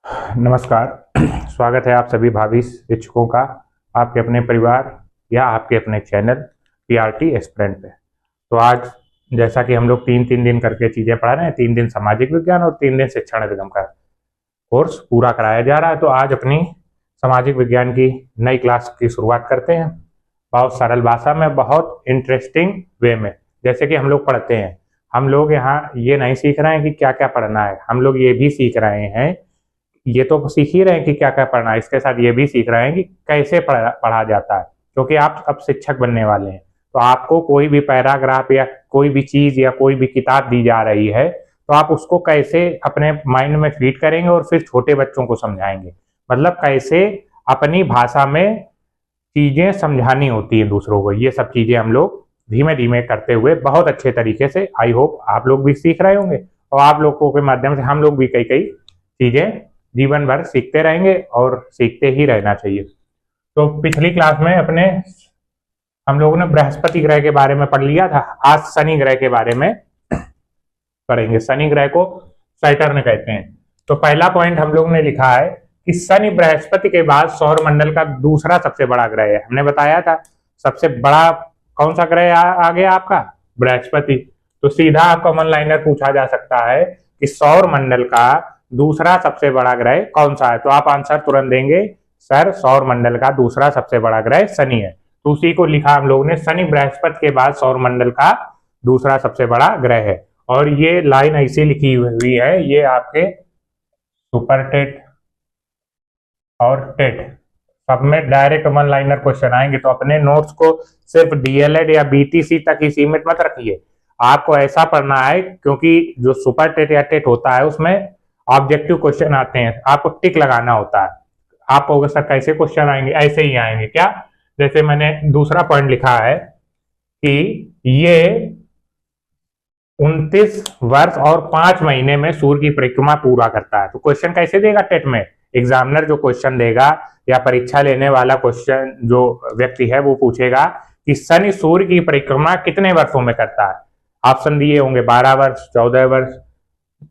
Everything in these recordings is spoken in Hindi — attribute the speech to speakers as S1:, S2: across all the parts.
S1: नमस्कार। स्वागत है आप सभी भावी शिक्षकों का आपके अपने परिवार या आपके अपने चैनल पीआरटी एस्पिरेंट पे। तो आज जैसा कि हम लोग तीन तीन दिन करके चीज़ें पढ़ा रहे हैं, 3 दिन सामाजिक विज्ञान और 3 दिन शिक्षण निगम का कोर्स पूरा कराया जा रहा है। तो आज अपनी सामाजिक विज्ञान की नई क्लास की शुरुआत करते हैं, बहुत सरल भाषा में, बहुत इंटरेस्टिंग वे में। जैसे कि हम लोग पढ़ते हैं, हम लोग यहाँ ये नहीं सीख रहे हैं कि क्या क्या पढ़ना है, हम लोग ये भी सीख रहे हैं, ये तो सीख ही रहे हैं कि क्या क्या पढ़ना है, इसके साथ ये भी सीख रहे हैं कि कैसे पढ़ा जाता है। क्योंकि आप अब शिक्षक बनने वाले हैं, तो आपको कोई भी पैराग्राफ या कोई भी चीज या कोई भी किताब दी जा रही है, तो आप उसको कैसे अपने माइंड में फीड करेंगे और फिर छोटे बच्चों को समझाएंगे। मतलब कैसे अपनी भाषा में चीजें समझानी होती हैं दूसरों को। ये सब चीजें हम लोग धीमे धीमे करते हुए बहुत अच्छे तरीके से, आई होप आप लोग भी सीख रहे होंगे, और आप लोगों के माध्यम से हम लोग भी कई कई चीजें जीवन भर सीखते रहेंगे और सीखते ही रहना चाहिए। तो पिछली क्लास में अपने हम लोगों ने बृहस्पति ग्रह के बारे में पढ़ लिया था। आज शनि ग्रह के बारे में पढ़ेंगे। शनि ग्रह को सैटर्न कहते हैं। तो पहला पॉइंट हम लोग ने लिखा है कि शनि बृहस्पति के बाद सौर मंडल का दूसरा सबसे बड़ा ग्रह है। हमने बताया था सबसे बड़ा कौन सा ग्रह आ गया आपका, बृहस्पति। तो सीधा आपका वन लाइनर पूछा जा सकता है कि सौर मंडल का दूसरा सबसे बड़ा ग्रह कौन सा है। तो आप आंसर तुरंत देंगे, सर सौर मंडल का दूसरा सबसे बड़ा ग्रह शनि है। तो उसी को लिखा हम लोगों ने, शनि बृहस्पति के बाद सौर मंडल का दूसरा सबसे बड़ा ग्रह है। और ये लाइन ऐसी लिखी हुई है, ये आपके सुपर टेट और टेट सब में डायरेक्ट वन लाइनर क्वेश्चन आएंगे। तो अपने नोट्स को सिर्फ डीएलएड या बीटीसी तक ही सीमित मत रखिए, आपको ऐसा पढ़ना है, क्योंकि जो सुपर टेट या टेट होता है उसमें ऑब्जेक्टिव क्वेश्चन आते हैं, आपको टिक लगाना होता है। आपको सर कैसे क्वेश्चन आएंगे, ऐसे ही आएंगे क्या। जैसे मैंने दूसरा पॉइंट लिखा है कि ये 29 वर्ष और 5 महीने में सूर्य की परिक्रमा पूरा करता है। तो क्वेश्चन कैसे देगा टेट में, एग्जामिनर जो क्वेश्चन देगा या परीक्षा लेने वाला क्वेश्चन जो व्यक्ति है वो पूछेगा कि शनि सूर्य की परिक्रमा कितने वर्षों में करता है। ऑप्शन दिए होंगे 12 वर्ष, 14 वर्ष,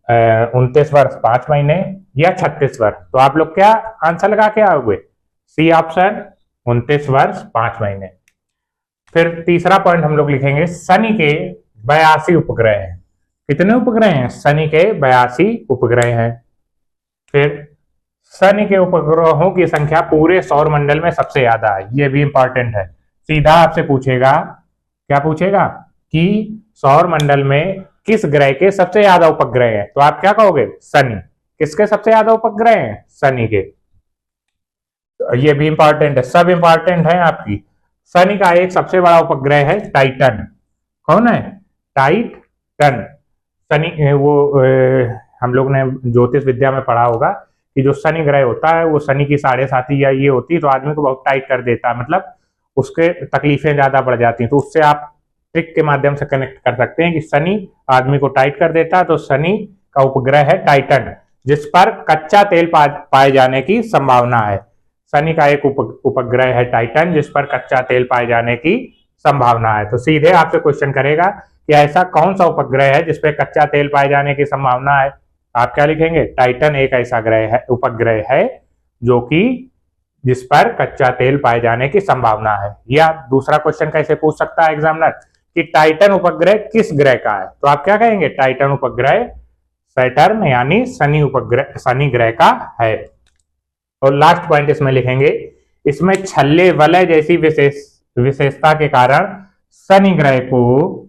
S1: 29 वर्ष 5 महीने या 36 वर्ष। तो आप लोग क्या आंसर लगा के आओगे, सी ऑप्शन, 29 वर्ष 5 महीने। फिर तीसरा पॉइंट हम लोग लिखेंगे, शनि के 82 उपग्रह हैं। कितने उपग्रह हैं, शनि के 82 उपग्रह हैं। फिर शनि के उपग्रहों की संख्या पूरे सौर मंडल में सबसे ज्यादा है। यह भी इंपॉर्टेंट है, सीधा आपसे पूछेगा, क्या पूछेगा कि सौर मंडल में किस ग्रह के सबसे ज्यादा उपग्रह हैं। तो आप क्या कहोगे, शनि। किसके सबसे ज्यादा उपग्रह हैं, शनि के। तो ये भी इंपॉर्टेंट है, सब इंपॉर्टेंट है आपकी। शनि का एक सबसे बड़ा उपग्रह है टाइटन। कौन है, टाइटन। शनि वो हम लोग ने ज्योतिष विद्या में पढ़ा होगा कि जो शनि ग्रह होता है वो शनि की 7.5 या ये होती है, तो आदमी को बहुत टाइट कर देता है, मतलब उसके तकलीफें ज्यादा बढ़ जाती हैं। तो उससे आप ट्रिक के माध्यम से कनेक्ट कर सकते हैं कि शनि आदमी को टाइट कर देता है। तो शनि का उपग्रह है टाइटन, जिस पर कच्चा तेल पाए जाने की संभावना है। शनि का एक उपग्रह है टाइटन, जिस पर कच्चा तेल पाए जाने की संभावना है। तो सीधे आपसे क्वेश्चन करेगा कि ऐसा कौन सा उपग्रह है जिसपे कच्चा तेल पाए जाने की संभावना है। आप क्या लिखेंगे, टाइटन एक ऐसा ग्रह है, उपग्रह है जो कि जिस पर कच्चा तेल पाए जाने की संभावना है। या दूसरा क्वेश्चन कैसे पूछ सकता है एग्जामिनर कि टाइटन उपग्रह किस ग्रह का है। तो आप क्या कहेंगे, टाइटन उपग्रह सैटर्न यानी शनि उपग्रह, शनि ग्रह का है। और लास्ट पॉइंट इसमें लिखेंगे, इसमें छल्ले वलय जैसी विशेषता के कारण शनि ग्रह को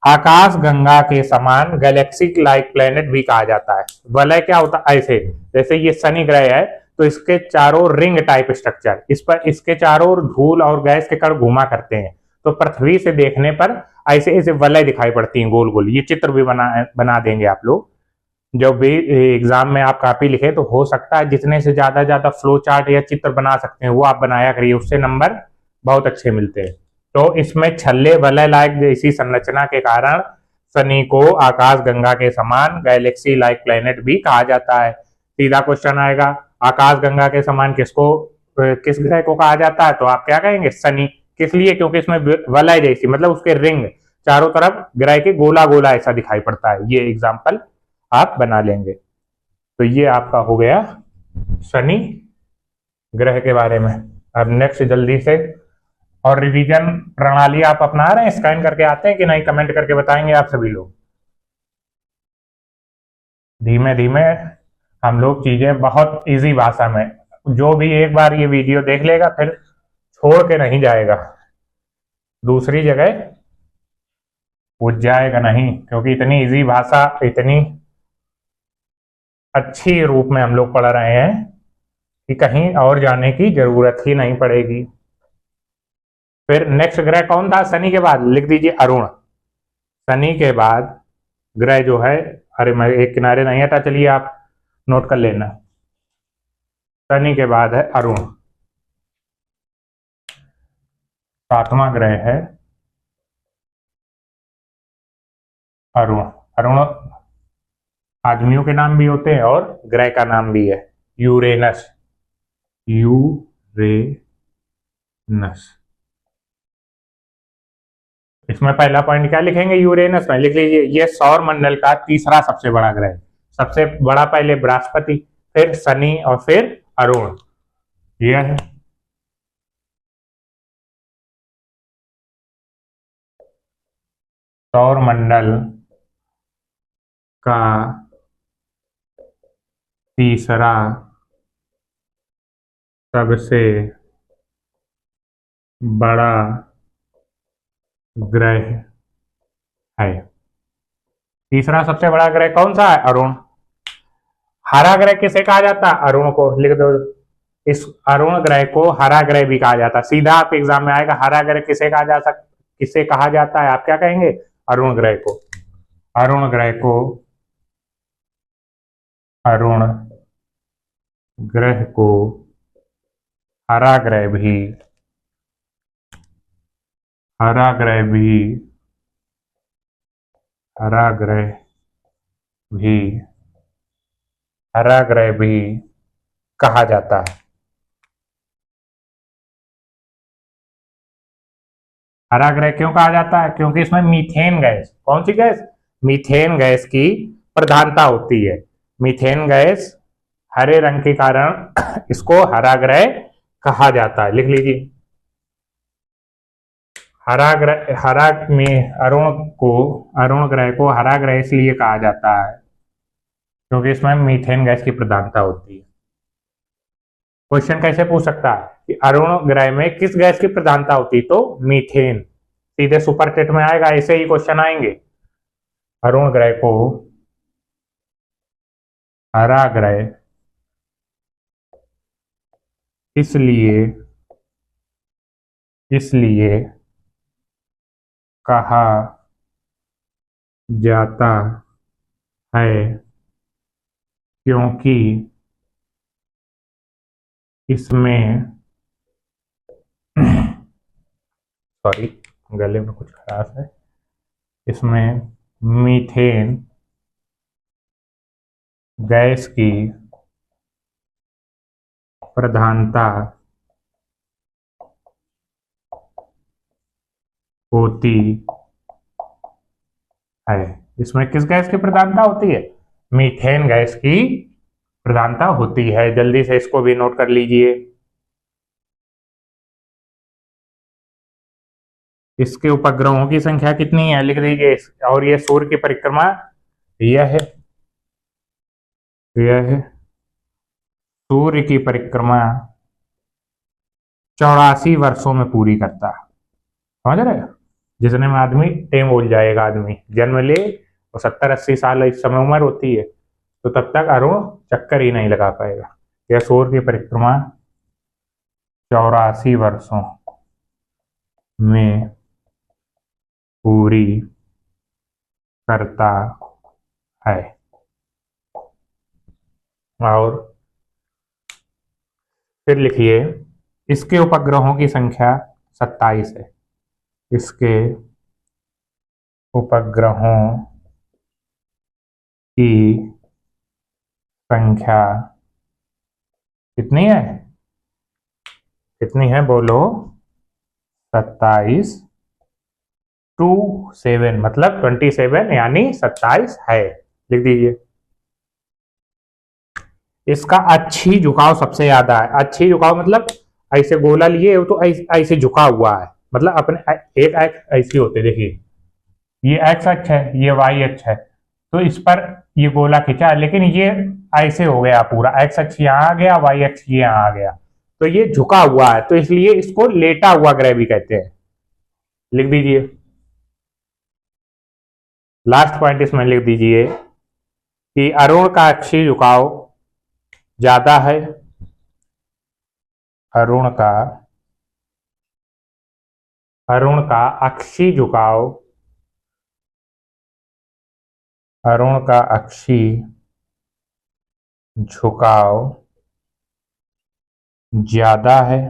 S1: आकाश गंगा के समान गैलेक्सी लाइक प्लेनेट भी कहा जाता है। वलय क्या होता है, ऐसे जैसे ये शनि ग्रह है तो इसके चारों रिंग टाइप स्ट्रक्चर, इस पर इसके चारों धूल और गैस के कण घूमा करते हैं। तो पृथ्वी से देखने पर ऐसे ऐसे वलय दिखाई पड़ती हैं गोल गोल। ये चित्र भी बना देंगे आप लोग जब भी एग्जाम में आप कॉपी लिखे। तो हो सकता है जितने से ज्यादा फ्लो चार्ट या चित्र बना सकते हैं वो आप बनाया करिए, उससे नंबर बहुत अच्छे मिलते हैं। तो इसमें छल्ले वलय लाइक जैसी संरचना के कारण शनि को आकाश गंगा के समान गैलेक्सी लाइक प्लेनेट भी कहा जाता है। सीधा क्वेश्चन आएगा, आकाश गंगा के समान किस ग्रह को कहा जाता है। तो आप क्या कहेंगे, शनि। किस लिए, क्योंकि इसमें वलय जैसी, मतलब उसके रिंग चारों तरफ ग्रह के गोला गोला ऐसा दिखाई पड़ता है। ये एग्जाम्पल आप बना लेंगे। तो ये आपका हो गया शनि ग्रह के बारे में। अब नेक्स्ट जल्दी से, और रिवीजन प्रणाली आप अपना रहे हैं, स्कैन करके आते हैं कि नहीं, कमेंट करके बताएंगे आप सभी लोग। धीमे धीमे हम लोग चीजें बहुत इजी भाषा में, जो भी एक बार ये वीडियो देख लेगा फिर छोड़ के नहीं जाएगा, दूसरी जगह पूछ जाएगा नहीं, क्योंकि इतनी इजी भाषा, इतनी अच्छी रूप में हम लोग पढ़ रहे हैं कि कहीं और जाने की जरूरत ही नहीं पड़ेगी। फिर नेक्स्ट ग्रह कौन था शनि के बाद? लिख दीजिए अरुण। शनि के बाद ग्रह जो है, अरे मैं एक किनारे नहीं हटा, चलिए आप नोट कर लेना। शनि के बाद है अरुण, 7वां ग्रह है अरुण। अरुण आदमियों के नाम भी होते हैं और ग्रह का नाम भी है, यूरेनस। यूरेनस, इसमें पहला पॉइंट क्या लिखेंगे? यूरेनस में लिख लीजिए, यह सौर मंडल का तीसरा सबसे बड़ा ग्रह। सबसे बड़ा पहले बृहस्पति, फिर शनि और फिर अरुण। यह है सौर मंडल का तीसरा सबसे बड़ा ग्रह है। तीसरा सबसे बड़ा ग्रह कौन सा है? अरुण। हरा ग्रह किसे कहा जाता है? अरुण को लिख दो। इस अरुण ग्रह को हरा ग्रह भी कहा जाता है। सीधा आप एग्जाम में आएगा, हरा ग्रह किसे कहा जा सकता, किसे कहा जाता है? आप क्या कहेंगे? अरुण ग्रह को। अरुण ग्रह को, अरुण ग्रह को हरा ग्रह भी, हरा ग्रह भी, हरा ग्रह भी, हरा ग्रह भी कहा जाता है। हरा ग्रह क्यों कहा जाता है? क्योंकि इसमें मीथेन गैस, कौन सी गैस? मीथेन गैस की प्रधानता होती है। मीथेन गैस हरे रंग के कारण इसको हरा ग्रह कहा जाता है। लिख लीजिए, हरा ग्रह, हरा में अरुण ग्रह को हरा ग्रह इसलिए कहा जाता है क्योंकि इसमें मीथेन गैस की प्रधानता होती है। क्वेश्चन कैसे पूछ सकता है कि अरुण ग्रह में किस गैस की प्रधानता होती? तो मीथेन। सीधे सुपर टेट में आएगा, ऐसे ही क्वेश्चन आएंगे। अरुण ग्रह को हरा ग्रह इसलिए कहा जाता है क्योंकि इसमें सॉरी, गले में कुछ खराश है। इसमें मीथेन गैस की प्रधानता होती है। इसमें किस गैस की प्रधानता होती है? मीथेन गैस की प्रधानता होती है। जल्दी से इसको भी नोट कर लीजिए। इसके उपग्रहों की संख्या कितनी है? लिख दीजिए। और यह सूर्य की परिक्रमा, यह सूर्य की परिक्रमा 84 वर्षों में पूरी करता है। समझ रहे? जितने में आदमी टेम बोल जाएगा, आदमी जन्म ले और 70-80 साल इस समय उम्र होती है, तो तब तक अरुण चक्कर ही नहीं लगा पाएगा। यह सूर्य की परिक्रमा 84 वर्षों में पूरी करता है। और फिर लिखिए, इसके उपग्रहों की संख्या 27 है। इसके उपग्रहों की संख्या कितनी है? कितनी है बोलो? 27 टू 7, मतलब 27 यानी 27 है। लिख दीजिए। इसका अच्छी झुकाव सबसे ज्यादा है। अच्छी झुकाव मतलब ऐसे गोला लिए तो ऐसे झुका हुआ है, मतलब अपने एक एक्स ऐसी होते, देखिए ये एक्स अक्ष है, ये वाई अक्ष है, तो इस पर ये गोला खींचा, लेकिन ये ऐसे हो गया पूरा, एक्स अक्ष यहाँ आ गया, वाई अक्ष ये यहाँ आ गया, तो ये झुका हुआ है, तो इसलिए इसको लेटा हुआ ग्रह भी कहते हैं। लिख दीजिए, लास्ट पॉइंट इसमें लिख दीजिए कि अरुण का अक्षीय झुकाव ज्यादा है। अरुण का अक्षीय झुकाव, अरुण का अक्षीय झुकाव ज्यादा है,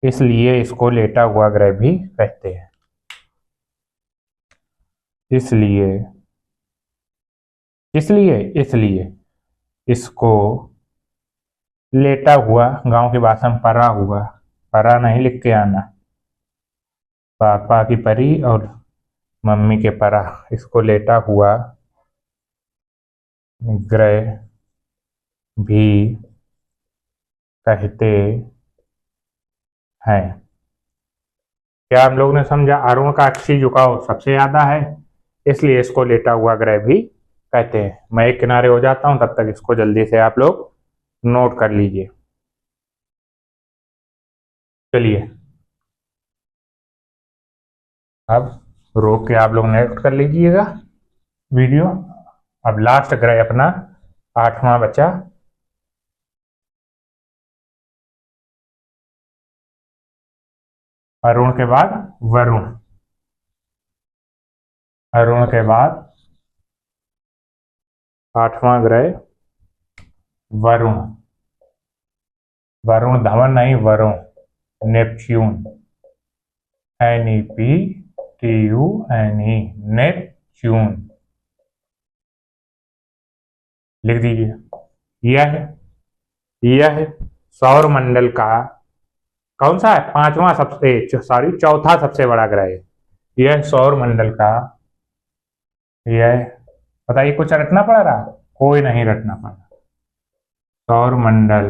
S1: इसलिए इसको लेटा हुआ ग्रह भी कहते हैं। इसलिए इसको लेटा हुआ, गांव की भाषा में परा हुआ, परा नहीं लिख के आना, पापा की परी और मम्मी के परा, इसको लेटा हुआ ग्रह भी कहते हैं। क्या हम लोग ने समझा? अरुण का अक्षीय झुकाव सबसे ज्यादा है, इसलिए इसको लेटा हुआ ग्रह भी कहते हैं। मैं एक किनारे हो जाता हूं, तब तक इसको जल्दी से आप लोग नोट कर लीजिए। चलिए अब रोक के आप लोग नोट कर लीजिएगा वीडियो। अब लास्ट ग्रह अपना 8वां बचा, अरुण के बाद वरुण। अरुण के बाद 8वां ग्रह वरुण। वरुण धवन नहीं, वरुण, नेपच्यून, NEPTUNE, नेपच्यून। लिख दीजिए। यह सौर मंडल का कौन सा है? पांचवा सबसे, सॉरी चौथा सबसे बड़ा ग्रह है। यह सौर मंडल का, यह बताइए, कुछ रटना पड़ रहा? कोई नहीं रटना पड़ रहा। सौर मंडल,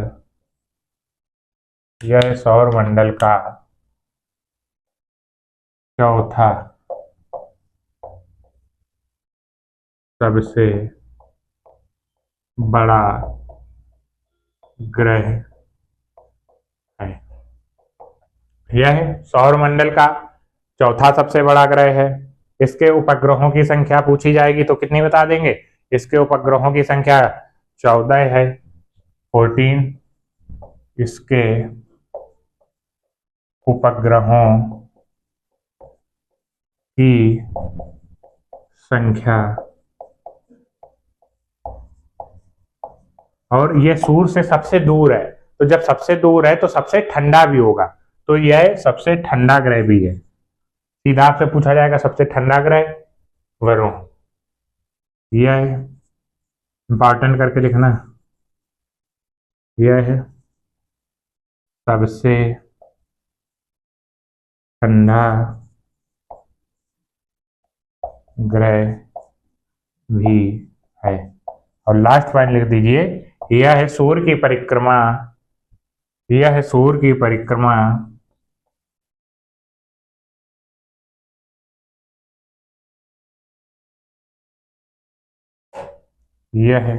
S1: यह सौर मंडल का चौथा सबसे बड़ा ग्रह है। यह सौर मंडल का चौथा सबसे बड़ा ग्रह है। इसके उपग्रहों की संख्या पूछी जाएगी तो कितनी बता देंगे? इसके उपग्रहों की संख्या 14 है, 14। इसके उपग्रहों की संख्या, और यह सूर्य से सबसे दूर है, तो जब सबसे दूर है तो सबसे ठंडा भी होगा, तो यह सबसे ठंडा ग्रह भी है। सीधा आपसे पूछा जाएगा सबसे ठंडा ग्रह, वरुण। यह इंपॉर्टेंट करके लिखना, यह है सबसे ठंडा ग्रह भी है। और लास्ट पॉइंट लिख दीजिए, यह है सूर्य की परिक्रमा, यह है सूर्य की परिक्रमा यह है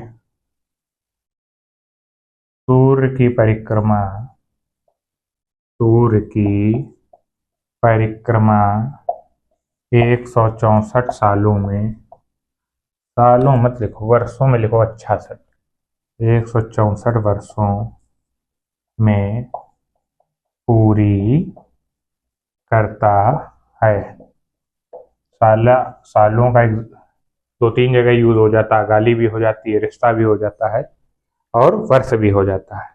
S1: सूर्य की परिक्रमा, सूर्य की परिक्रमा 164 सालों में, सालों मत लिखो, वर्षों में लिखो अच्छा से, 164 वर्षों में पूरी करता है। सालों का 2-3 जगह यूज हो जाता है, गाली भी हो जाती है, रिश्ता भी हो जाता है, और वर्ष भी हो जाता है।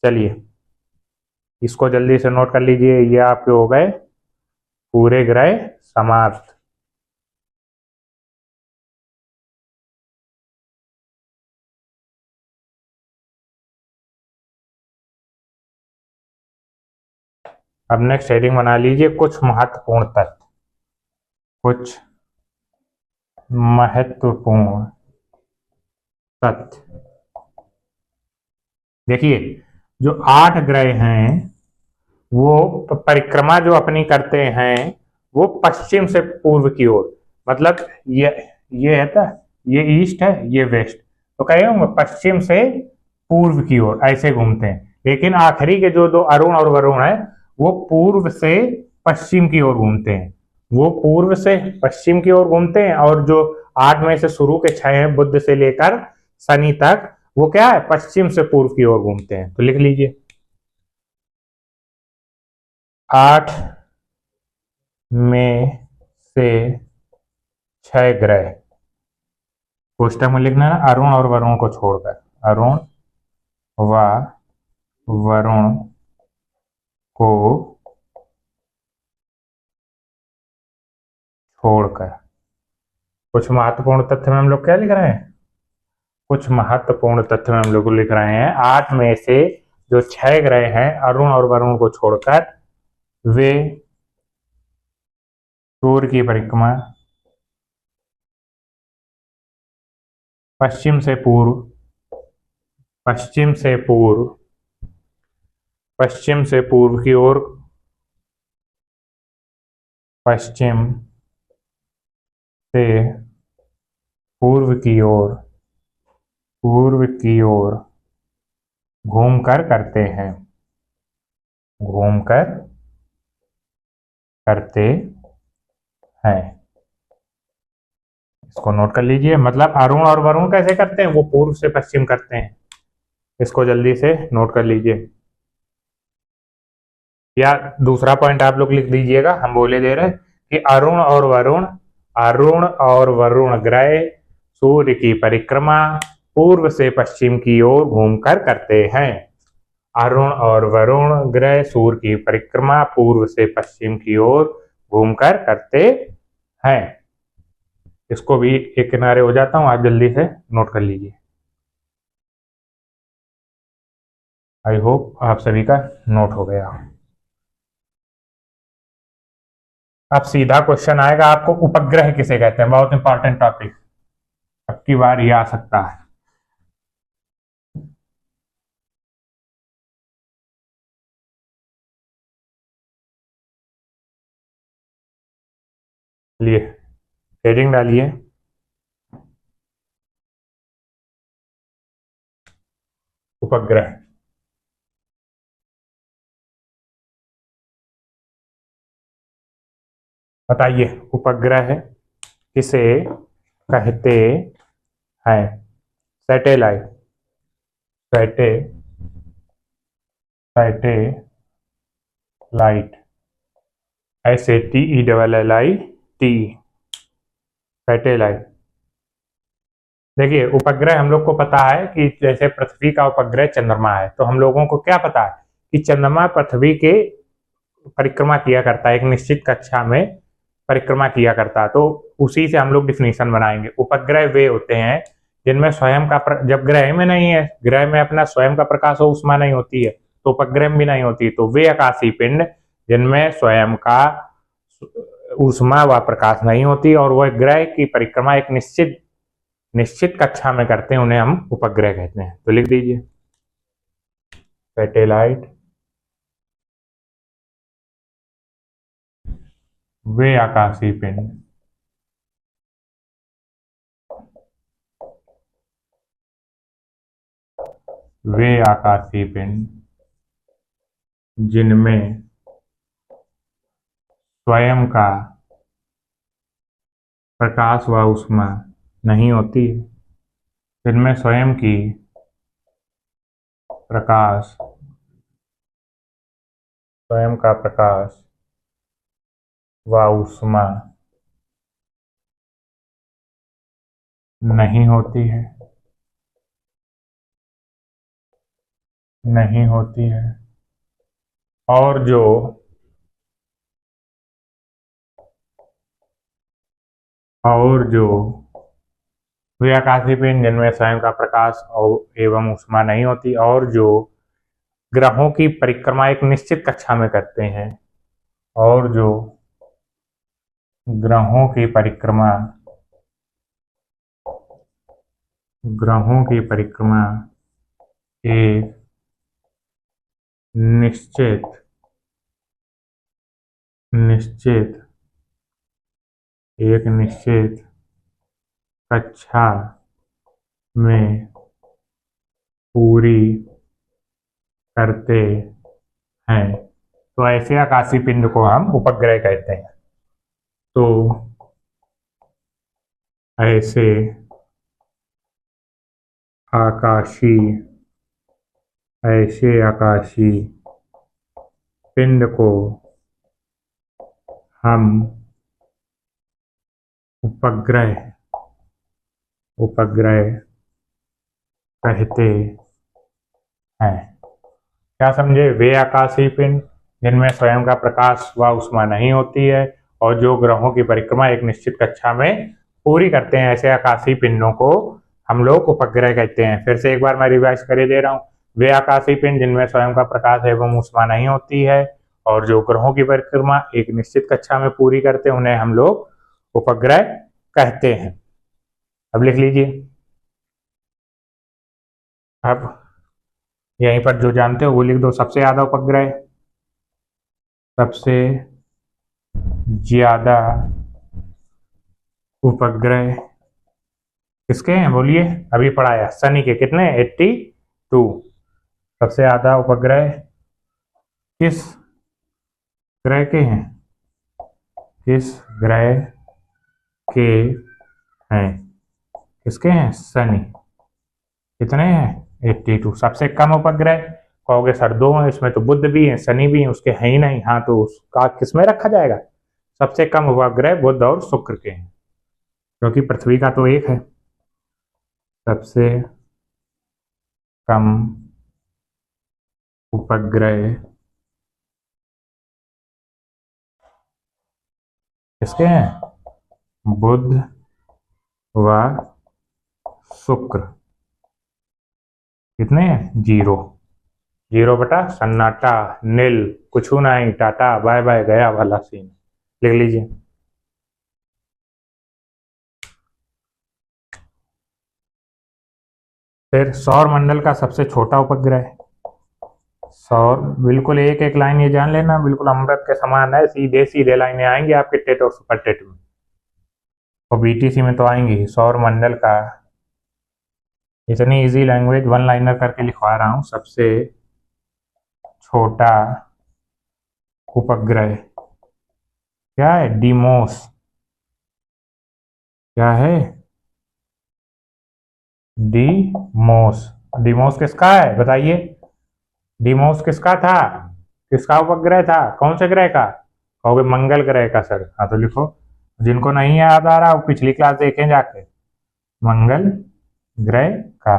S1: चलिए इसको जल्दी से नोट कर लीजिए। ये आपके हो गए पूरे ग्रह समाप्त। अब नेक्स्ट हेडिंग बना लीजिए, कुछ महत्वपूर्ण तथ्य। कुछ महत्वपूर्ण तथ्य। देखिए जो 8 ग्रह हैं वो परिक्रमा जो अपनी करते हैं वो पश्चिम से पूर्व की ओर, मतलब ये है था, ये ईस्ट है ये वेस्ट, तो कहे होंगे पश्चिम से पूर्व की ओर ऐसे घूमते हैं। लेकिन आखिरी के जो दो अरुण और वरुण है वो पूर्व से पश्चिम की ओर घूमते हैं, वो पूर्व से पश्चिम की ओर घूमते हैं। और जो 8 में से शुरू के 6 हैं बुध से लेकर शनि तक, वो क्या है, पश्चिम से पूर्व की ओर घूमते हैं। तो लिख लीजिए 8 में से 6 ग्रह, कोष्टक में लिखना है ना, अरुण और वरुण को छोड़कर, अरुण व वरुण को छोड़कर। कुछ महत्वपूर्ण तथ्य में हम लोग क्या लिख रहे हैं, कुछ महत्वपूर्ण तथ्य में हम लोग लिख रहे हैं 8 में से जो 6 ग्रह हैं अरुण और वरुण को छोड़कर वे सूर्य की परिक्रमा पश्चिम से पूर्व, पश्चिम से पूर्व, पश्चिम से पूर्व की ओर, पश्चिम से पूर्व की ओर, पूर्व की ओर घूमकर करते हैं, घूमकर करते हैं। इसको नोट कर लीजिए, मतलब अरुण और वरुण कैसे करते हैं, वो पूर्व से पश्चिम करते हैं। इसको जल्दी से नोट कर लीजिए, या दूसरा पॉइंट आप लोग लिख दीजिएगा, हम बोले दे रहे कि अरुण और वरुण, अरुण और वरुण ग्रह सूर्य की परिक्रमा पूर्व से पश्चिम की ओर घूमकर करते हैं। अरुण और वरुण ग्रह सूर्य की परिक्रमा पूर्व से पश्चिम की ओर घूमकर करते हैं। इसको भी एक किनारे हो जाता हूं, आप जल्दी से नोट कर लीजिए। आई होप आप सभी का नोट हो गया। अब सीधा क्वेश्चन आएगा आपको, उपग्रह किसे कहते हैं, बहुत इंपॉर्टेंट टॉपिक, अब की बार ये आ सकता है। लिए हेडिंग डालिए, उपग्रह। बताइए उपग्रह किसे कहते हैं। सैटेलाइट, सैटे सैटेलाइट, SATELLIT, सैटेलाइट। देखिए उपग्रह हम लोग को पता है कि जैसे पृथ्वी का उपग्रह चंद्रमा है, तो हम लोगों को क्या पता है कि चंद्रमा पृथ्वी के परिक्रमा किया करता है, एक निश्चित कक्षा में परिक्रमा किया करता है, तो उसी से हम लोग डिफिनीशन बनाएंगे। उपग्रह वे होते हैं जिनमें स्वयं का जब ग्रह में नहीं है, ग्रह में अपना स्वयं का प्रकाश और ऊष्मा नहीं होती है, तो उपग्रह में भी नहीं होती, तो वे आकाशीय पिंड जिनमें स्वयं का ऊष्मा व प्रकाश नहीं होती और वह ग्रह की परिक्रमा एक निश्चित निश्चित कक्षा में करते हैं, उन्हें हम उपग्रह कहते हैं। तो लिख दीजिए सैटेलाइट वे आकाशीय पिंड वे आकाशीय पिंड जिनमें स्वयं का प्रकाश व ऊष्मा नहीं होती, जिनमें स्वयं की प्रकाश, स्वयं का प्रकाश व ऊष्मा नहीं होती है, नहीं होती है, और जो वे आकाशीय पिंड जिनमें स्वयं का प्रकाश और एवं ऊष्मा नहीं होती और जो ग्रहों की परिक्रमा एक निश्चित कक्षा में करते हैं, और जो ग्रहों की परिक्रमा एक निश्चित निश्चित एक निश्चित कक्षा में पूरी करते हैं, तो ऐसे आकाशीय पिंड को हम उपग्रह कहते हैं। तो ऐसे आकाशीय पिंड को हम उपग्रह कहते हैं। क्या समझे? वे आकाशीय पिंड जिनमें स्वयं का प्रकाश व ऊष्मा नहीं होती है और जो ग्रहों की परिक्रमा एक निश्चित कक्षा में पूरी करते हैं, ऐसे आकाशीय पिंडों को हम लोग उपग्रह कहते हैं। फिर से एक बार मैं रिवाइज कर दे रहा हूँ। वे आकाशीय पिंड जिनमें स्वयं का प्रकाश एवं ऊष्मा नहीं होती है और जो ग्रहों की परिक्रमा एक निश्चित कक्षा में पूरी करते हैं, उन्हें हम लोग उपग्रह कहते हैं। अब लिख लीजिए। अब यहीं पर जो जानते हो वो लिख दो। सबसे ज्यादा उपग्रह किसके हैं? बोलिए। अभी पढ़ाया शनि के कितने? 82। सबसे ज्यादा उपग्रह किस ग्रह के हैं? किस ग्रह के हैं? किसके हैं? शनि। कितने हैं? 82। सबसे कम उपग्रह कहोगे सर 2 हैं, इसमें तो बुध भी है शनि भी है, उसके हैं ही नहीं। हाँ, तो उसका किसमें रखा जाएगा? सबसे कम उपग्रह बुध और शुक्र के हैं, क्योंकि पृथ्वी का तो एक है। सबसे कम उपग्रह किसके हैं? बुध व शुक्र। कितने हैं? 0 0 बटा सन्नाटा, नील, कुछ नहीं, टाटा बाय बाय, गया वाला सीन। लिख लीजिए। फिर सौर मंडल का सबसे छोटा उपग्रह सौर, बिल्कुल एक एक लाइन ये जान लेना, बिल्कुल अमृत के समान है, सीधे सीधे लाइनें आएंगी आपके टेट और सुपर टेट में, और बीटीसी में तो आएंगी। सौर मंडल का, इतनी इजी लैंग्वेज वन लाइनर करके लिखवा रहा हूं। सबसे छोटा उपग्रह क्या है? डीमोस। क्या है? डीमोस। डीमोस किसका है बताइए? डीमोस किसका था? किसका उपग्रह था? कौन से ग्रह का? कहोगे मंगल ग्रह का सर। हाँ, तो लिखो। जिनको नहीं याद आ रहा वो पिछली क्लास देखें जाके। मंगल ग्रह का,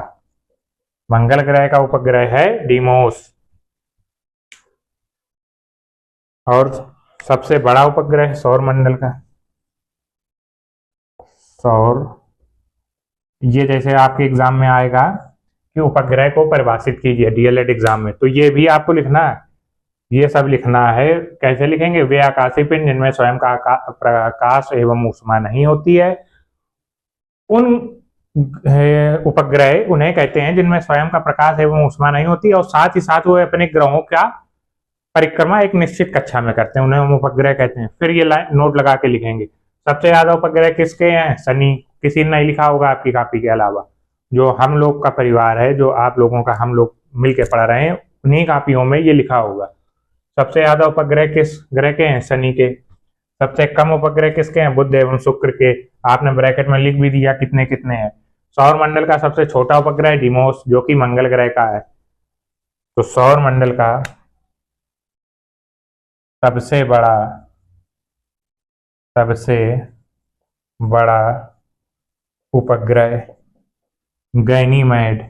S1: मंगल ग्रह का उपग्रह है डीमोस। और सबसे बड़ा उपग्रह सौर मंडल का सौर, ये जैसे आपके एग्जाम में आएगा कि उपग्रह को परिभाषित कीजिए डीएलएड एग्जाम में, तो ये भी आपको लिखना है। ये सब लिखना है। कैसे लिखेंगे? वे आकाशीय पिंड जिनमें स्वयं का प्रकाश एवं ऊष्मा नहीं होती है, उन उपग्रह उन्हें कहते हैं जिनमें स्वयं का प्रकाश एवं ऊष्मा नहीं होती और साथ ही साथ वो अपने ग्रहों का परिक्रमा एक निश्चित कक्षा में करते हैं, उन्हें हम उपग्रह कहते हैं। फिर ये नोट लगा के लिखेंगे। सबसे ज्यादा उपग्रह किसके हैं? शनि। किसी ने नहीं लिखा होगा आपकी कॉपी के अलावा। जो हम लोग का परिवार है, जो आप लोगों का हम लोग मिलकर पढ़ रहे हैं, उन्हीं कॉपियों में ये लिखा होगा। सबसे ज्यादा उपग्रह किस ग्रह के हैं? शनि के। सबसे कम उपग्रह किसके हैं? बुध एवं शुक्र के। आपने ब्रैकेट में लिख भी दिया कितने कितने हैं। सौर मंडल का सबसे छोटा उपग्रह डिमोस, जो कि मंगल ग्रह का है। तो सौर मंडल का सबसे बड़ा उपग्रह गैनीमेड।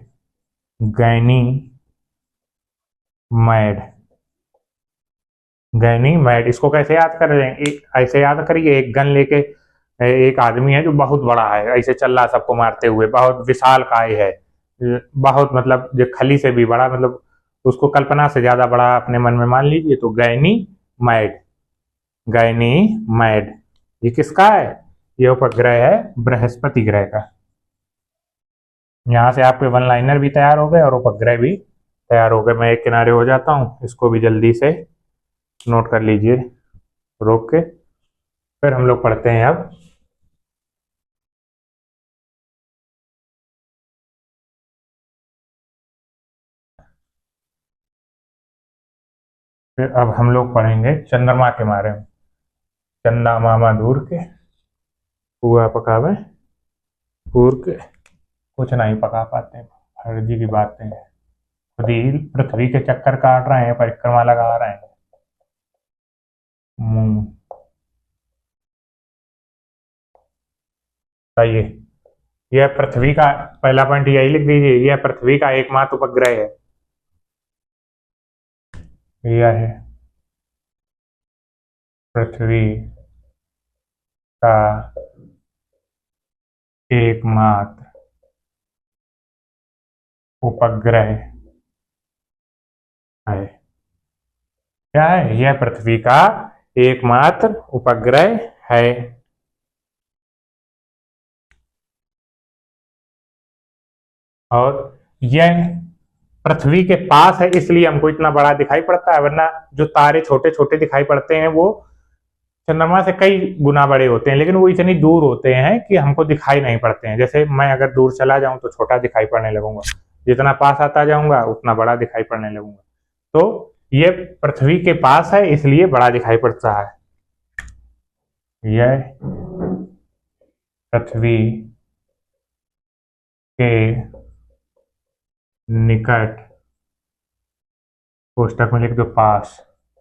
S1: गैनीमेड। इसको कैसे याद कर रहे हैं? ऐसे याद करिए, एक गन लेके एक आदमी है जो बहुत बड़ा है, ऐसे चल रहा सबको मारते हुए, बहुत विशाल काय है, बहुत मतलब जो खली से भी बड़ा, मतलब उसको कल्पना से ज्यादा बड़ा अपने मन में मान लीजिए। तो गैनीमेड ये किसका है? ये उपग्रह है बृहस्पति ग्रह का। यहां से आपके वन लाइनर भी तैयार हो गए और उपग्रह भी तैयार हो गए। मैं एक किनारे हो जाता हूँ, इसको भी जल्दी से नोट कर लीजिए रोक के। फिर हम लोग पढ़ते हैं अब फिर अब हम लोग पढ़ेंगे चंद्रमा के बारे में। चंदा मामा दूर के पुआ पकावे पूर के, कुछ नहीं पका पाते, फर्जी की बातें हैं। खुद ही पृथ्वी के चक्कर काट रहे हैं, परिक्रमा लगा रहे हैं। मुंह सही। यह पृथ्वी का पहला पॉइंट यही लिख दीजिए, यह पृथ्वी का एकमात्र उपग्रह है। यह है पृथ्वी का एकमात्र उपग्रह है। क्या है? यह पृथ्वी का एकमात्र उपग्रह है। और यह पृथ्वी के पास है, इसलिए हमको इतना बड़ा दिखाई पड़ता है, वरना जो तारे छोटे छोटे दिखाई पड़ते हैं वो चंद्रमा से कई गुना बड़े होते हैं, लेकिन वो इतनी दूर होते हैं कि हमको दिखाई नहीं पड़ते हैं। जैसे मैं अगर दूर चला जाऊं तो छोटा दिखाई पड़ने लगूंगा, जितना पास आता जाऊंगा उतना बड़ा दिखाई पड़ने लगूंगा। तो ये पृथ्वी के पास है इसलिए बड़ा दिखाई पड़ता है। यह पृथ्वी के निकट, पुस्तक में लिख दो पास,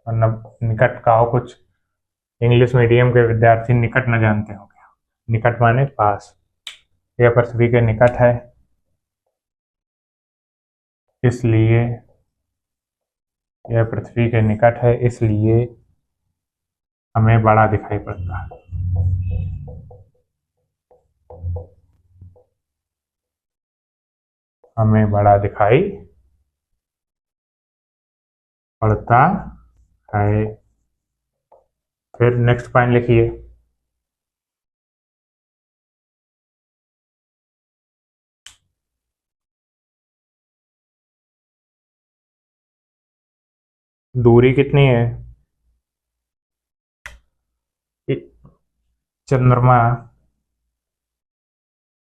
S1: वरना निकट का हो, कुछ इंग्लिश मीडियम के विद्यार्थी निकट न जानते हो क्या। निकट माने पास। यह पृथ्वी के निकट है इसलिए, यह पृथ्वी के निकट है इसलिए हमें बड़ा दिखाई पड़ता है। हमें बड़ा दिखाई पड़ता है। फिर नेक्स्ट पॉइंट लिखिए। दूरी कितनी है? चंद्रमा,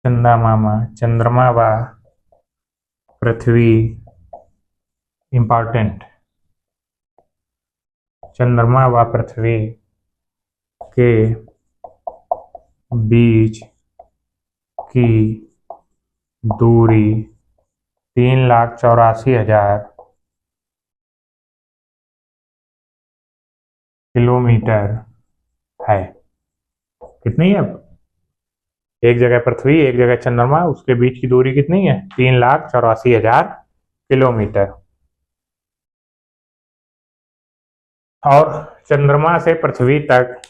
S1: चंदा मामा, चंद्रमा व पृथ्वी इंपॉर्टेंट, चंद्रमा व पृथ्वी के बीच की दूरी 3,84,000 किलोमीटर है। कितनी है? एक जगह पृथ्वी एक जगह चंद्रमा, उसके बीच की दूरी कितनी है? 3,84,000 किलोमीटर। और चंद्रमा से पृथ्वी तक,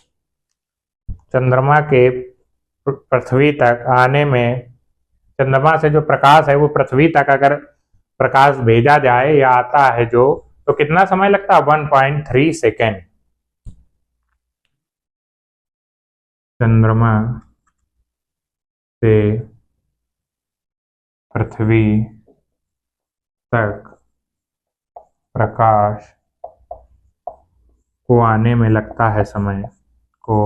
S1: चंद्रमा के पृथ्वी तक आने में, चंद्रमा से जो प्रकाश है वो पृथ्वी तक अगर प्रकाश भेजा जाए या आता है जो, तो कितना समय लगता है? 1.3 सेकेंड। चंद्रमा से पृथ्वी तक प्रकाश को आने में लगता है समय, को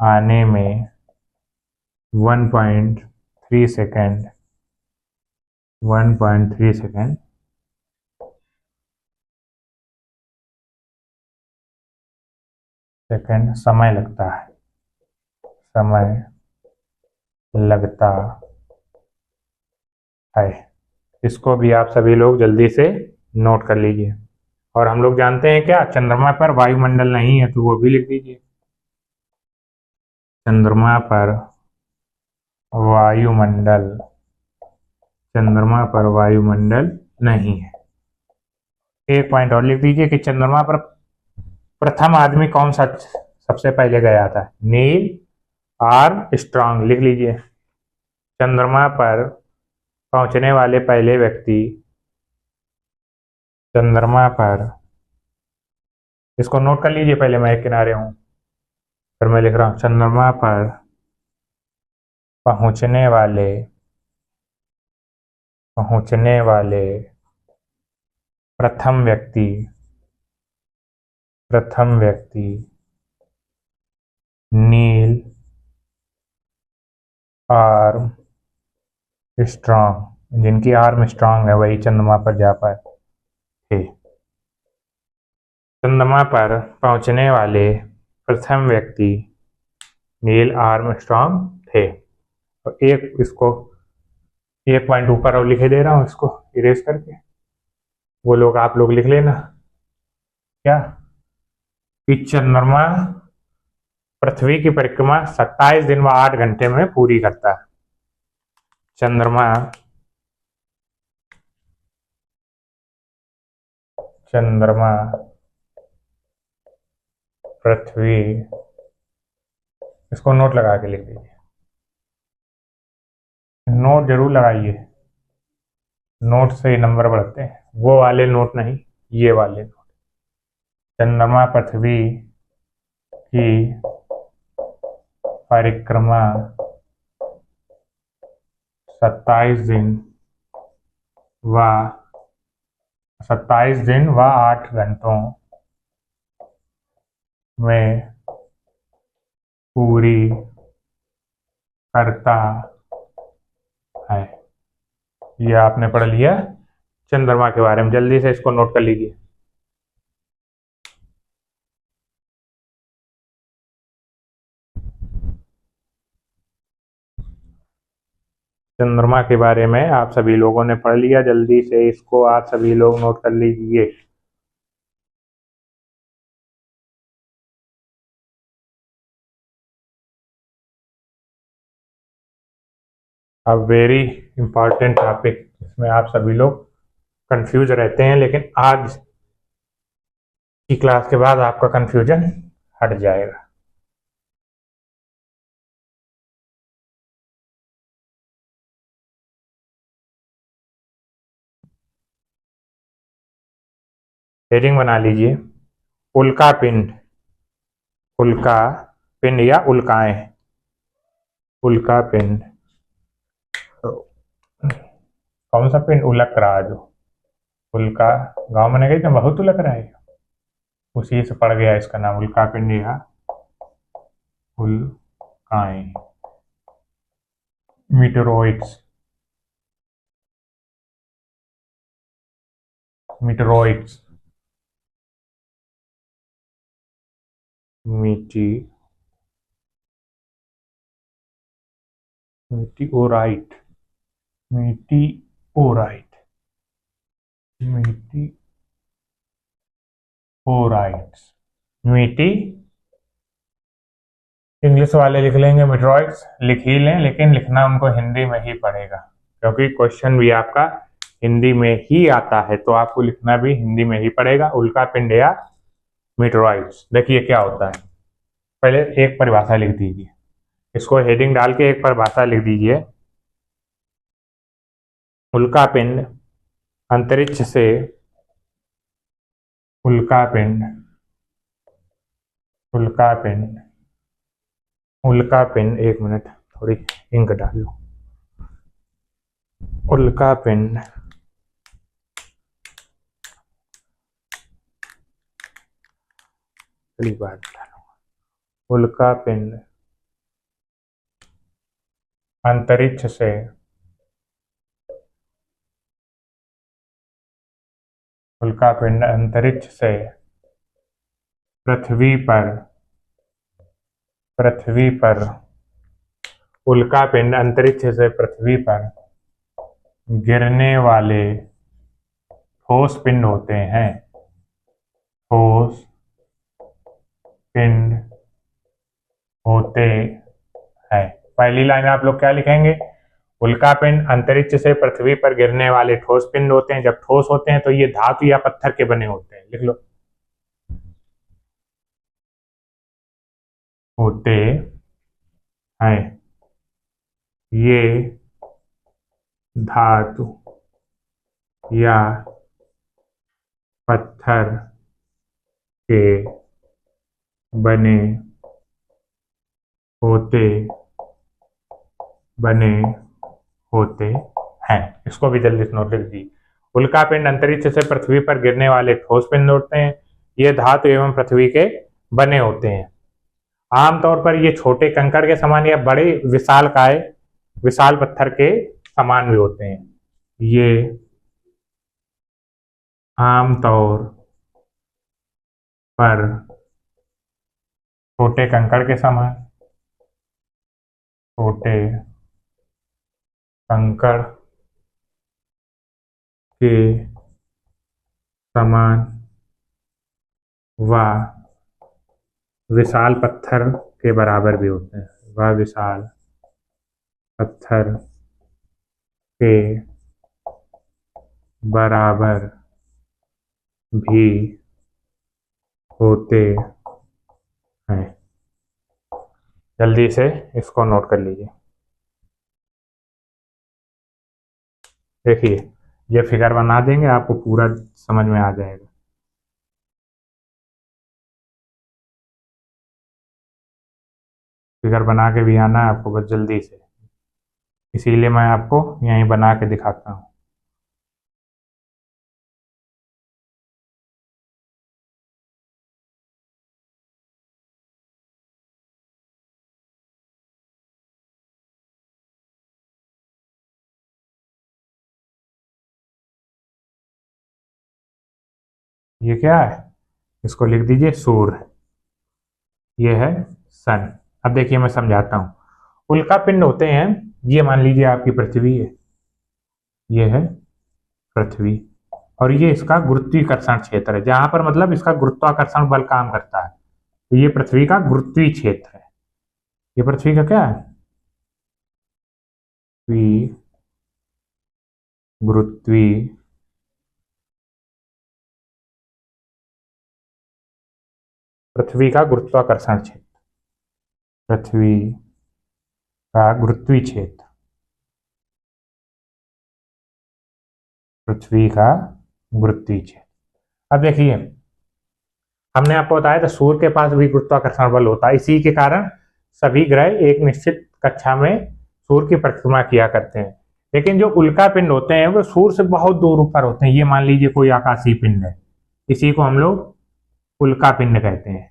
S1: आने में 1.3 सेकेंड, 1.3 सेकेंड समय लगता है, समय लगता है। इसको भी आप सभी लोग जल्दी से नोट कर लीजिए। और हम लोग जानते हैं क्या, चंद्रमा पर वायुमंडल नहीं है, तो वो भी लिख दीजिए। चंद्रमा पर वायुमंडल, चंद्रमा पर वायुमंडल नहीं है। एक पॉइंट और लिख दीजिए कि चंद्रमा पर प्रथम आदमी कौन सा सबसे पहले गया था? Neil Armstrong. लिख लीजिए। चंद्रमा पर पहुंचने वाले पहले व्यक्ति, चंद्रमा पर, इसको नोट कर लीजिए, पहले मैं एक किनारे हूं, फिर मैं लिख रहा हूं। चंद्रमा पर पहुंचने वाले प्रथम व्यक्ति नील आर्म स्ट्रांग, जिनकी आर्म स्ट्रांग है वही चंद्रमा पर जा पाए थे। चंद्रमा पर पहुंचने वाले प्रथम व्यक्ति नील आर्मस्ट्रांग थे। तो एक इसको एक पॉइंट ऊपर और लिखे दे रहा हूं, इसको इरेज करके, वो लोग आप लोग लिख लेना क्या कि चंद्रमा पृथ्वी की परिक्रमा 27 दिन व 8 घंटे में पूरी करता है। चंद्रमा पृथ्वी, इसको नोट लगा के लिख दीजिए, नोट जरूर लगाइए, नोट से ही नंबर बढ़ते हैं, वो वाले नोट नहीं, ये वाले नोट। चंद्रमा पृथ्वी की परिक्रमा 27 दिन व 8 घंटों में पूरी करता है। ये आपने पढ़ लिया चंद्रमा के बारे में, जल्दी से इसको नोट कर लीजिए। चंद्रमा के बारे में आप सभी लोगों ने पढ़ लिया, जल्दी से इसको आप सभी लोग नोट कर लीजिए। अब वेरी इंपॉर्टेंट टॉपिक, इसमें आप सभी लोग कंफ्यूज रहते हैं, लेकिन आज की क्लास के बाद आपका कंफ्यूजन हट जाएगा। हेडिंग बना लीजिए, उल्का पिंड या उल्काएं। उल्का पिंड, कौन सा पिंड? उलक रहा, जो उल्का गांव में गई तो बहुत उलक रहा है, उसी से पड़ गया इसका नाम उल्का पिंड या उल्काएं। मीटरोइड्स, मीटरोइड्स, मीटिओराइट, मीटिओराइट, मीटिओराइट्स, मीटी इंग्लिश वाले लिख लेंगे, मीटरोइड्स लिख ही लें, लेकिन लिखना उनको हिंदी में ही पड़ेगा, क्योंकि क्वेश्चन भी आपका हिंदी में ही आता है, तो आपको लिखना भी हिंदी में ही पड़ेगा। उल्का पिंड या मीटरोइड्स, देखिए क्या होता है। पहले एक परिभाषा लिख दीजिए, इसको हेडिंग डाल के एक परिभाषा लिख दीजिए। उल्का पिंड अंतरिक्ष से, उल्का पिंड एक मिनट, थोड़ी इंक डाल लो। उल्का पिंड बार डालूंगा। उल्का पिंड अंतरिक्ष से पृथ्वी पर उल्का पिंड अंतरिक्ष से पृथ्वी पर गिरने वाले ठोस पिंड होते हैं। ठोस पिंड होते हैं। पहली लाइन आप लोग क्या लिखेंगे? उल्का पिंड अंतरिक्ष से पृथ्वी पर गिरने वाले ठोस पिंड होते हैं। जब ठोस होते हैं तो ये धातु या पत्थर के बने होते हैं, लिख लो, होते हैं। ये धातु या पत्थर के बने होते हैं। इसको भी जल्दी से नोट लिख दी। उल्का पिंड अंतरिक्ष से पृथ्वी पर गिरने वाले ठोस पिंड होते हैं। ये धातु एवं पृथ्वी के बने होते हैं। आमतौर पर ये छोटे कंकड़ के समान या बड़े विशालकाय विशाल पत्थर के समान भी होते हैं। ये आमतौर पर छोटे कंकड़ के समान, छोटे कंकड़ के समान व विशाल पत्थर के बराबर भी होते हैं। वह विशाल पत्थर के बराबर भी होते हैं। जल्दी से इसको नोट कर लीजिए। देखिए, ये फिगर बना देंगे, आपको पूरा समझ में आ जाएगा। फिगर बना के भी आना है आपको बस जल्दी से, इसीलिए मैं आपको यहीं बना के दिखाता हूँ। ये क्या है, इसको लिख दीजिए सूर्य, ये है सन। अब देखिए मैं समझाता हूँ। उल्का पिंड होते हैं, ये मान लीजिए आपकी पृथ्वी है, ये है पृथ्वी, और ये इसका गुरुत्वाकर्षण क्षेत्र है, जहां पर मतलब इसका गुरुत्वाकर्षण बल काम करता है। तो ये पृथ्वी का गुरुत्वीय क्षेत्र है। ये पृथ्वी का क्या है, गुरुत्वीय पृथ्वी का गुरुत्वाकर्षण क्षेत्र, पृथ्वी का गुरुत्वीय क्षेत्र, पृथ्वी का गुरुत्वीय क्षेत्र। अब देखिए, हमने आपको बताया था सूर्य के पास भी गुरुत्वाकर्षण बल होता है। इसी के कारण सभी ग्रह एक निश्चित कक्षा में सूर्य की परिक्रमा किया करते हैं। लेकिन जो उल्का पिंड होते हैं वो सूर्य से बहुत दूर ऊपर होते हैं। ये मान लीजिए कोई आकाशीय पिंड है, इसी को हम लोग उल्का पिंड कहते हैं।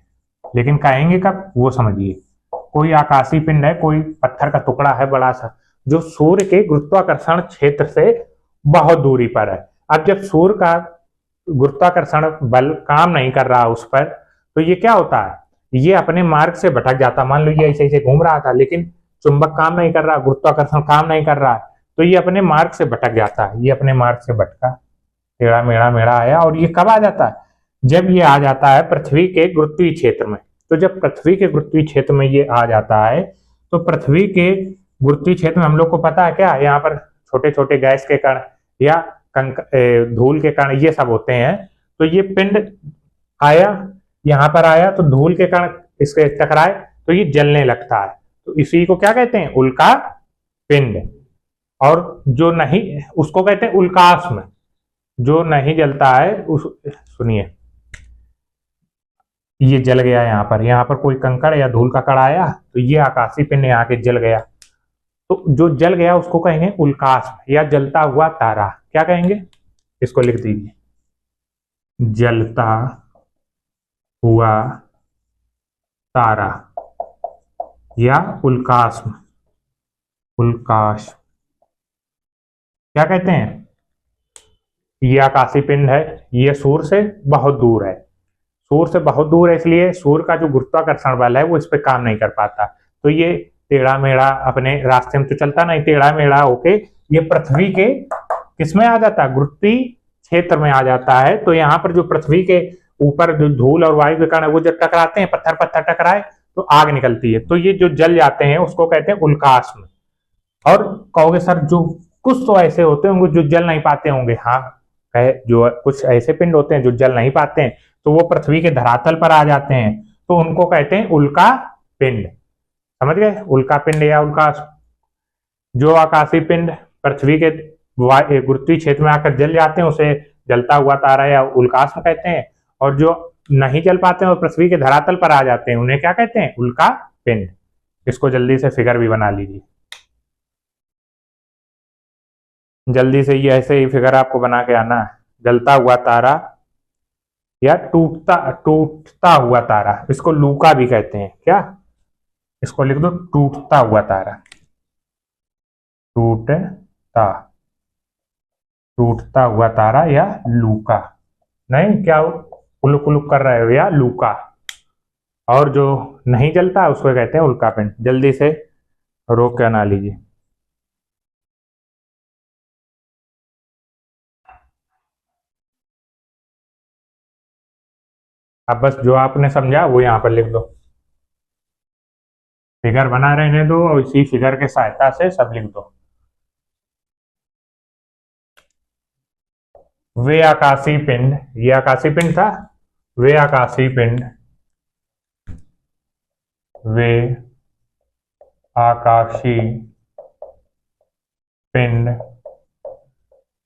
S1: लेकिन कहेंगे कब, वो समझिए। कोई आकाशीय पिंड है, कोई पत्थर का टुकड़ा है बड़ा सा, जो सूर्य के गुरुत्वाकर्षण क्षेत्र से बहुत दूरी पर है। अब जब सूर्य का गुरुत्वाकर्षण बल काम नहीं कर रहा उस पर, तो ये क्या होता है, ये अपने मार्ग से भटक जाता। मान लो ये ऐसे ऐसे घूम रहा था, लेकिन चुंबक काम नहीं कर रहा, गुरुत्वाकर्षण काम नहीं कर रहा है, तो ये अपने मार्ग से भटक जाता है। ये अपने मार्ग से भटका, टेढ़ा मेढ़ा मेढ़ा आया, और ये कब आ जाता है, जब ये आ जाता है पृथ्वी के गुरुत्वीय क्षेत्र में। तो जब पृथ्वी के गुरुत्वीय क्षेत्र में ये आ जाता है, तो पृथ्वी के गुरुत्वीय क्षेत्र में हम लोग को पता है क्या, यहाँ पर छोटे छोटे गैस के कण या धूल के कण ये सब होते हैं। तो ये पिंड आया, यहाँ पर आया, तो धूल के कण इसके टकराए, तो ये जलने लगता है। तो इसी को क्या कहते हैं, उल्का पिंड। और जो नहीं, उसको कहते हैं उल्कास्म। जो नहीं जलता है उस, सुनिए, ये जल गया, यहाँ पर कोई कंकड़ या धूल का कण आया, तो ये आकाशीय पिंड यहाँ के जल गया। तो जो जल गया उसको कहेंगे उल्कास्म या जलता हुआ तारा। क्या कहेंगे, इसको लिख दीजिए, जलता हुआ तारा या उल्कास्म। उल्कास्म क्या कहते हैं, ये आकाशीय पिंड है, ये सूर्य से बहुत दूर है। सूर्य से बहुत दूर है, इसलिए सूर्य का जो गुरुत्वाकर्षण बल है वो इस पे काम नहीं कर पाता। तो ये टेढ़ा मेढ़ा अपने रास्ते में तो चलता नहीं, टेढ़ा मेढ़ा होके ये पृथ्वी के किसमें आ जाता है, गुरुत्वीय क्षेत्र में आ जाता है। तो यहाँ पर जो पृथ्वी के ऊपर जो धूल और वायु के कण है वो जब टकराते हैं, पत्थर पत्थर टकराए तो आग निकलती है, तो ये जो जल जाते हैं उसको कहते हैं उल्कास्म। और कहोगे सर जो कुछ तो ऐसे होते होंगे जो जल नहीं पाते होंगे। हाँ, जो कुछ ऐसे पिंड होते हैं जो जल नहीं पाते हैं, तो वो पृथ्वी के धरातल पर आ जाते हैं, तो उनको कहते हैं उल्का पिंड। समझ गए, उल्का पिंड या उल्कास्म। जो आकाशीय पिंड पृथ्वी के गुरुत्वीय क्षेत्र में आकर जल जाते हैं उसे जलता हुआ तारा या उल्कास्म कहते हैं, और जो नहीं जल पाते हैं और पृथ्वी के धरातल पर आ जाते हैं उन्हें क्या कहते हैं, उल्का पिंड। इसको जल्दी से फिगर भी बना लीजिए। जल्दी से ये ऐसे ही फिगर आपको बना के आना है। जलता हुआ तारा या टूटता टूटता हुआ तारा, इसको लूका भी कहते हैं क्या? इसको लिख दो टूटता हुआ तारा। टूटता टूटता हुआ तारा या लूका। नहीं क्या उलुक उलुक कर रहे हो, या लूका। और जो नहीं जलता उसको कहते हैं उल्का पिंड। जल्दी से रोक के बना लीजिए। अब बस जो आपने समझा वो यहाँ पर लिख दो। फिगर बना रहने दो और इसी फिगर के सहायता से सब लिख दो। वे आकाशीय पिंड, ये आकाशीय पिंड था। वे आकाशीय पिंड, वे आकाशीय पिंड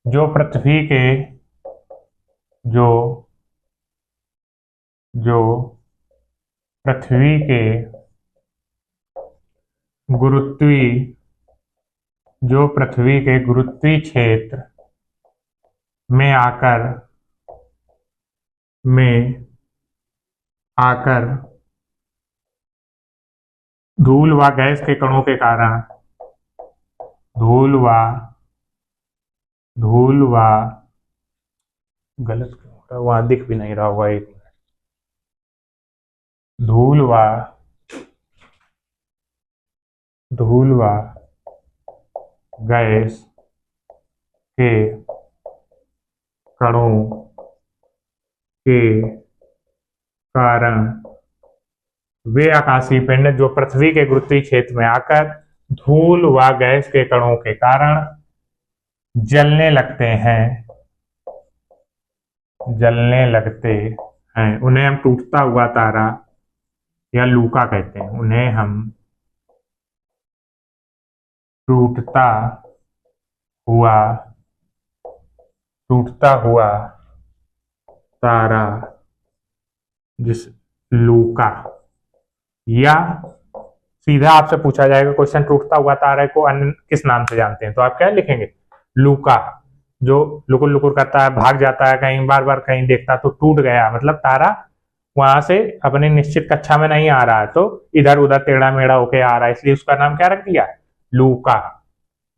S1: जो पृथ्वी के जो जो पृथ्वी के गुरुत्वी जो पृथ्वी के गुरुत्वीय क्षेत्र में आकर धूल व गैस के कणों के कारण धूल व गलत क्यों हो रहा है? वहां दिख भी नहीं रहा होगा। एक धूल व गैस के कणों के कारण वे आकाशीय पिंड जो पृथ्वी के गुरुत्वीय क्षेत्र में आकर धूल व गैस के कणों के कारण जलने लगते हैं, उन्हें हम टूटता हुआ तारा या लूका कहते हैं। उन्हें हम टूटता हुआ तारा जिस लूका, या सीधा आपसे पूछा जाएगा क्वेश्चन टूटता हुआ तारे को अन्य किस नाम से जानते हैं, तो आप क्या लिखेंगे? लूका। जो लुकुर लुकुर करता है, भाग जाता है कहीं, बार बार कहीं देखता तो टूट गया, मतलब तारा वहां से अपने निश्चित कक्षा में नहीं आ रहा है, तो इधर उधर टेढ़ा मेढ़ा होके आ रहा है, इसलिए उसका नाम क्या रख दिया? लूका।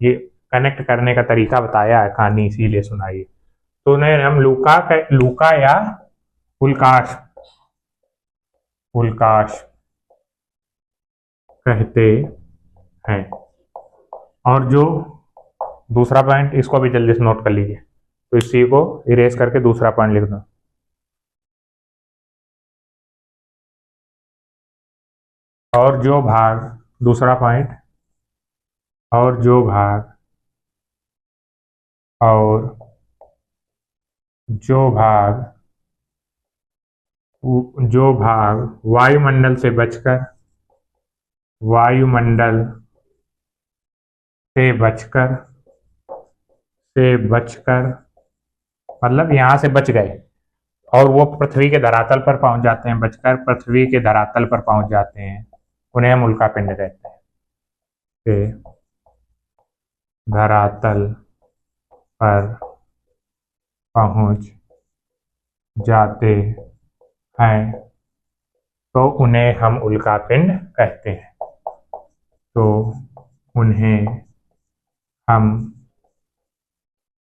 S1: ये कनेक्ट करने का तरीका बताया है कहानी, इसीलिए सुनाइए। तो उन्हें हम लूका या उल्काश कहते हैं। और जो दूसरा पॉइंट, इसको भी जल्दी से नोट कर लीजिए। तो इसी को इरेज करके दूसरा पॉइंट लिख दो। और जो भाग, दूसरा पॉइंट, और जो भाग वायुमंडल से बचकर मतलब यहां से बच गए और वो पृथ्वी के धरातल पर पहुंच जाते हैं, बचकर पृथ्वी के धरातल पर पहुंच जाते हैं, उन्हें हम उल्का पिंड कहते हैं। के धरातल पर पहुंच जाते हैं तो उन्हें हम उल्का पिंड कहते हैं। तो उन्हें हम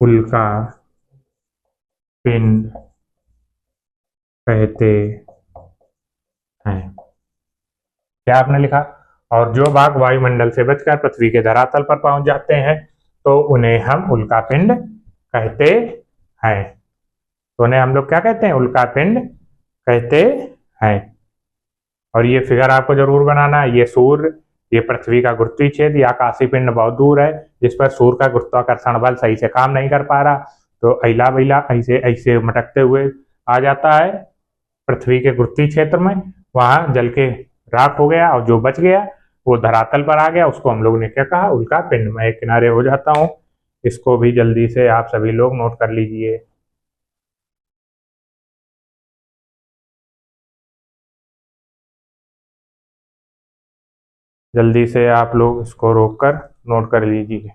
S1: उल्का पिंड कहते हैं। क्या आपने लिखा? और जो भाग वायुमंडल से बचकर पृथ्वी के धरातल पर पहुंच जाते हैं तो उन्हें हम उल्का पिंड कहते हैं। तो उन्हें हम लोग क्या कहते हैं? उल्का पिंड कहते हैं। और ये फिगर आपको जरूर बनाना है। ये सूर्य, ये पृथ्वी का गुरुत्वीय क्षेत्र, ये आकाशीय पिंड बहुत दूर है जिस पर सूर्य का गुरुत्वाकर्षण बल सही से काम नहीं कर पा रहा, तो अइला बैला ऐसे ऐसे मटकते हुए आ जाता है पृथ्वी के गुरुत्वीय क्षेत्र में, वहां जल के राख हो गया और जो बच गया वो धरातल पर आ गया, उसको हम लोग ने क्या कहा? उल्का पिंड। मैं एक किनारे हो जाता हूँ, इसको भी जल्दी से आप सभी लोग नोट कर लीजिए। जल्दी से आप लोग इसको रोक कर नोट कर लीजिए।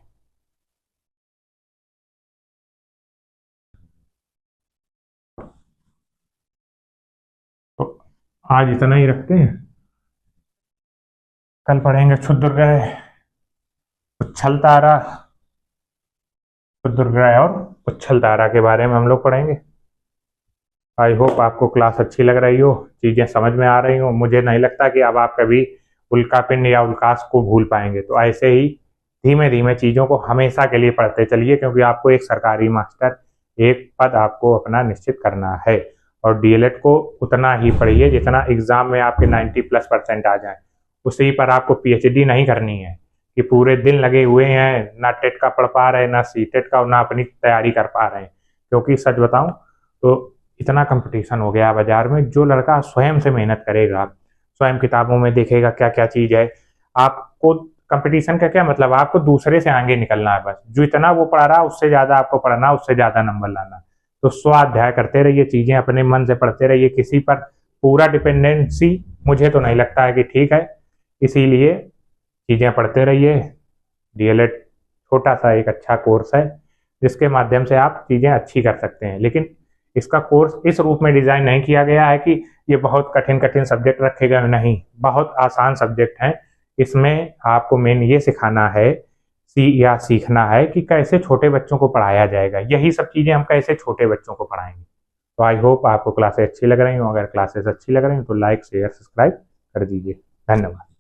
S1: आज इतना ही रखते हैं, कल पढ़ेंगे क्षुद्रग्रह, उच्छल तारा, क्षुद्रग्रह और उच्छल तारा के बारे में हम लोग पढ़ेंगे। आई होप आपको क्लास अच्छी लग रही हो, चीजें समझ में आ रही हो। मुझे नहीं लगता कि अब आप कभी उल्का पिंड या उल्कास को भूल पाएंगे। तो ऐसे ही धीमे धीमे चीजों को हमेशा के लिए पढ़ते चलिए, क्योंकि आपको एक सरकारी मास्टर एक पद आपको अपना निश्चित करना है। और डीएलएड को उतना ही पढ़िए जितना एग्जाम में आपके 90+% आ जाए। उसी पर आपको पीएचडी नहीं करनी है कि पूरे दिन लगे हुए हैं, ना टेट का पढ़ पा रहे हैं, ना सीटेट का, ना अपनी तैयारी कर पा रहे हैं। क्योंकि सच बताऊं तो इतना कंपटीशन हो गया बाजार में, जो लड़का स्वयं से मेहनत करेगा, स्वयं किताबों में देखेगा क्या क्या चीज है। आपको कंपटीशन का क्या मतलब, आपको दूसरे से आगे निकलना है बस। जो इतना वो पढ़ रहा है उससे ज्यादा आपको पढ़ना, उससे ज्यादा नंबर लाना। तो स्वाध्याय करते रहिए, चीजें अपने मन से पढ़ते रहिए। किसी पर पूरा डिपेंडेंसी मुझे तो नहीं लगता है कि ठीक है। इसीलिए चीजें पढ़ते रहिए। डीएलएड छोटा सा एक अच्छा कोर्स है जिसके माध्यम से आप चीजें अच्छी कर सकते हैं। लेकिन इसका कोर्स इस रूप में डिजाइन नहीं किया गया है कि ये बहुत कठिन कठिन सब्जेक्ट रखे गए, नहीं, बहुत आसान सब्जेक्ट हैं। इसमें आपको मेन ये सिखाना है सीखना है कि कैसे छोटे बच्चों को पढ़ाया जाएगा। यही सब चीजें हम कैसे छोटे बच्चों को पढ़ाएंगे। तो आई होप आपको क्लासेस अच्छी लग रही हो। अगर क्लासेस अच्छी लग रही हो तो लाइक शेयर सब्सक्राइब कर दीजिए। धन्यवाद।